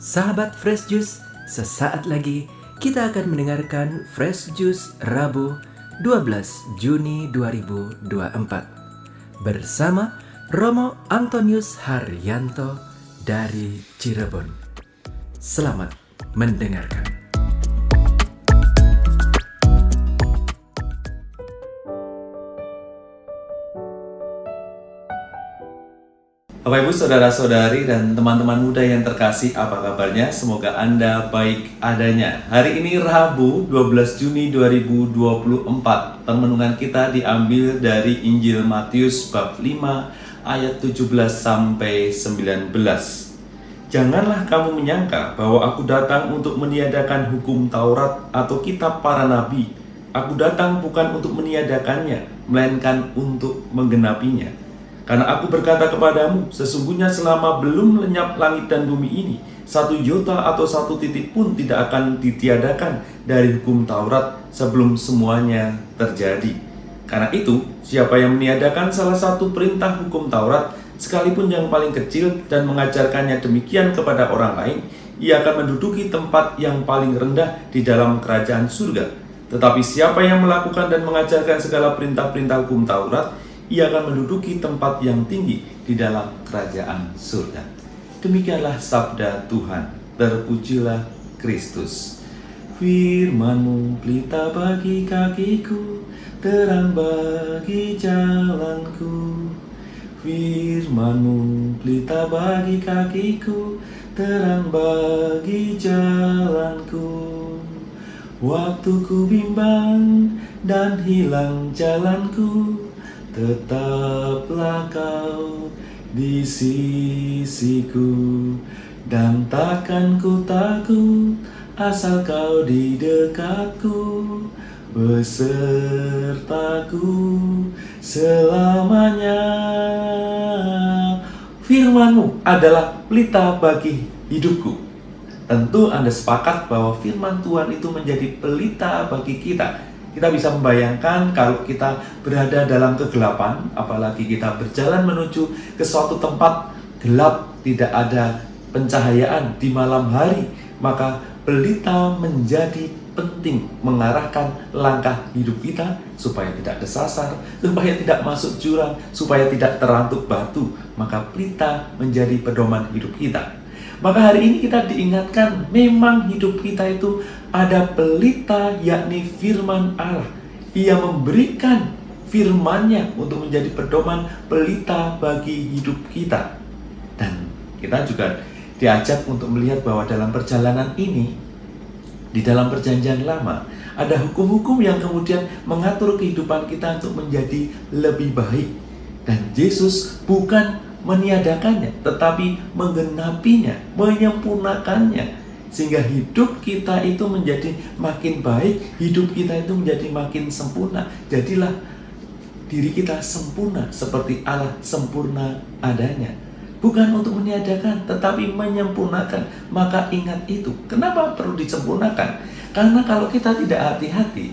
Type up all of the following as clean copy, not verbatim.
Sahabat Fresh Juice, sesaat lagi kita akan mendengarkan Fresh Juice Rabu 12 Juni 2024 bersama Romo Antonius Haryanto dari Cirebon. Selamat mendengarkan. Bapak Ibu, saudara-saudari, dan teman-teman muda yang terkasih, apa kabarnya? Semoga Anda baik adanya. Hari ini Rabu 12 Juni 2024. Permenungan kita diambil dari Injil Matius bab 5 ayat 17 sampai 19. Janganlah kamu menyangka bahwa aku datang untuk meniadakan hukum Taurat atau kitab para nabi. Aku datang bukan untuk meniadakannya, melainkan untuk menggenapinya. Karena aku berkata kepadamu, sesungguhnya selama belum lenyap langit dan bumi ini, satu iota atau satu titik pun tidak akan ditiadakan dari hukum Taurat sebelum semuanya terjadi. Karena itu, siapa yang meniadakan salah satu perintah hukum Taurat, sekalipun yang paling kecil, dan mengajarkannya demikian kepada orang lain, ia akan menduduki tempat yang paling rendah di dalam kerajaan surga. Tetapi siapa yang melakukan dan mengajarkan segala perintah-perintah hukum Taurat, ia akan menduduki tempat yang tinggi di dalam kerajaan surga. Demikianlah sabda Tuhan. Terpujilah Kristus. Firman-Mu pelita bagi kakiku, terang bagi jalanku. Firman-Mu pelita bagi kakiku, terang bagi jalanku. Waktu ku bimbang dan hilang jalanku, tetaplah Kau di sisiku, dan takkan ku takut asal Kau di dekatku, besertaku selamanya. Firman-Mu adalah pelita bagi hidupku. Tentu Anda sepakat bahwa firman Tuhan itu menjadi pelita bagi kita. Kita bisa membayangkan kalau kita berada dalam kegelapan, apalagi kita berjalan menuju ke suatu tempat gelap, tidak ada pencahayaan di malam hari, maka pelita menjadi penting mengarahkan langkah hidup kita supaya tidak tersasar, supaya tidak masuk jurang, supaya tidak terantuk batu. Maka pelita menjadi pedoman hidup kita. Maka hari ini kita diingatkan, memang hidup kita itu ada pelita, yakni firman Allah. Ia memberikan firman-Nya untuk menjadi pedoman pelita bagi hidup kita. Dan kita juga diajak untuk melihat bahwa dalam perjalanan ini, di dalam perjanjian lama, ada hukum-hukum yang kemudian mengatur kehidupan kita untuk menjadi lebih baik. Dan Yesus bukan meniadakannya, tetapi menggenapinya, menyempurnakannya, sehingga hidup kita itu menjadi makin baik, hidup kita itu menjadi makin sempurna. Jadilah diri kita sempurna seperti Allah sempurna adanya. Bukan untuk meniadakan, tetapi menyempurnakan. Maka ingat itu. Kenapa perlu disempurnakan? Karena kalau kita tidak hati-hati,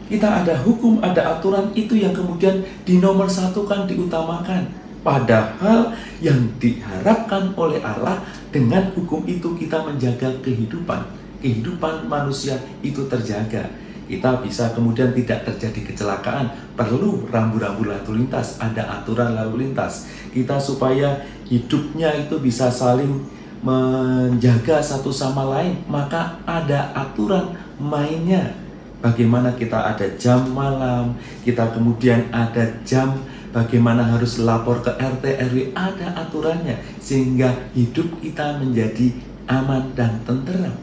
kita ada hukum, ada aturan, itu yang kemudian dinomorsatukan, diutamakan. Padahal yang diharapkan oleh Allah dengan hukum itu kita menjaga kehidupan manusia itu terjaga. Kita bisa kemudian tidak terjadi kecelakaan, perlu rambu-rambu lalu lintas, ada aturan lalu lintas. Kita supaya hidupnya itu bisa saling menjaga satu sama lain, maka ada aturan mainnya. Bagaimana kita ada jam malam, kita kemudian ada jam bagaimana harus lapor ke RT RW, ada aturannya sehingga hidup kita menjadi aman dan tenteram.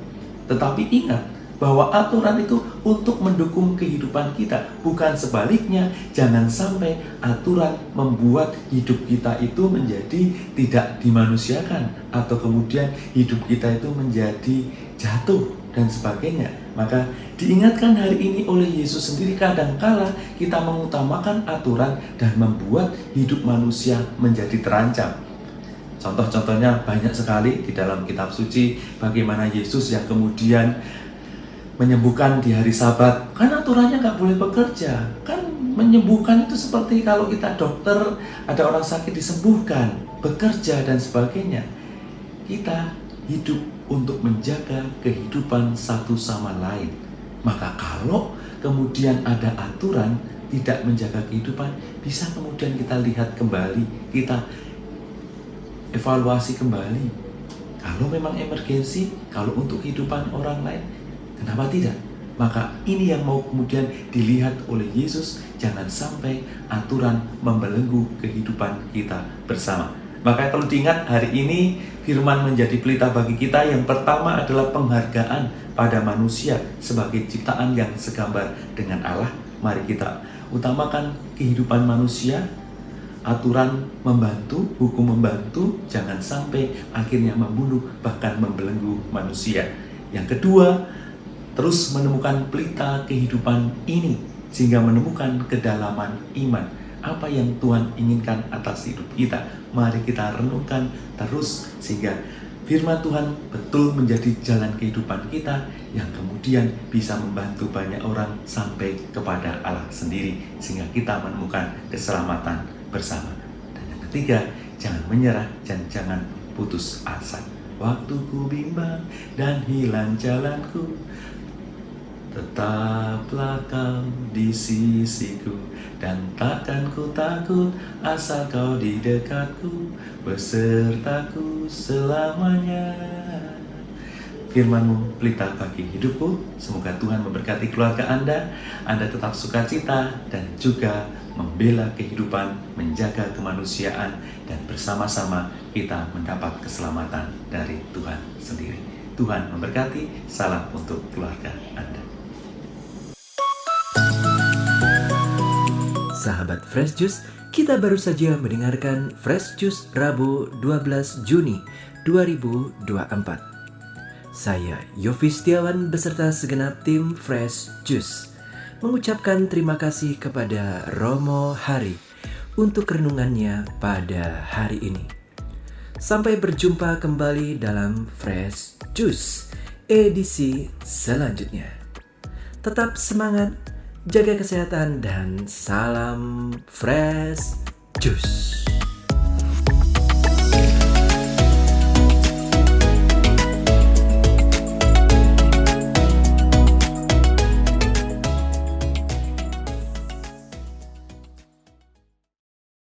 Tetapi ingat bahwa aturan itu untuk mendukung kehidupan kita, bukan sebaliknya. Jangan sampai aturan membuat hidup kita itu menjadi tidak dimanusiakan, atau kemudian hidup kita itu menjadi jatuh dan sebagainya. Maka diingatkan hari ini oleh Yesus sendiri, kadangkala kita mengutamakan aturan dan membuat hidup manusia menjadi terancam. Contoh-contohnya banyak sekali di dalam kitab suci, bagaimana Yesus yang kemudian menyembuhkan di hari Sabat. Kan aturannya nggak boleh bekerja. Kan menyembuhkan itu seperti kalau kita dokter, ada orang sakit disembuhkan, bekerja dan sebagainya. Kita hidup untuk menjaga kehidupan satu sama lain. Maka kalau kemudian ada aturan tidak menjaga kehidupan, bisa kemudian kita lihat kembali, kita evaluasi kembali. Kalau memang emergensi, kalau untuk kehidupan orang lain, kenapa tidak? Maka ini yang mau kemudian dilihat oleh Yesus, jangan sampai aturan membelenggu kehidupan kita bersama. Maka kalau diingat, hari ini firman menjadi pelita bagi kita. Yang pertama adalah penghargaan pada manusia sebagai ciptaan yang segambar dengan Allah. Mari kita utamakan kehidupan manusia, aturan membantu, hukum membantu, jangan sampai akhirnya membunuh bahkan membelenggu manusia. Yang kedua, terus menemukan pelita kehidupan ini sehingga menemukan kedalaman iman. Apa yang Tuhan inginkan atas hidup kita, mari kita renungkan terus sehingga firman Tuhan betul menjadi jalan kehidupan kita yang kemudian bisa membantu banyak orang sampai kepada Allah sendiri sehingga kita menemukan keselamatan bersama. Dan yang ketiga, jangan menyerah dan jangan putus asa. Waktuku bimbang dan hilang jalanku, tetaplah kau di sisiku, dan takkan ku takut asal kau di dekatku, besertaku selamanya. Firman-Mu pelita bagi hidupku. Semoga Tuhan memberkati keluarga Anda tetap sukacita dan juga membela kehidupan, menjaga kemanusiaan, dan bersama-sama kita mendapat keselamatan dari Tuhan sendiri. Tuhan memberkati. Salam untuk keluarga Anda. Sahabat Fresh Juice, kita baru saja mendengarkan Fresh Juice Rabu 12 Juni 2024. Saya Yofi Setiawan beserta segenap tim Fresh Juice mengucapkan terima kasih kepada Romo Hari untuk renungannya pada hari ini. Sampai berjumpa kembali dalam Fresh Juice edisi selanjutnya. Tetap semangat, jaga kesehatan, dan salam Fresh Juice.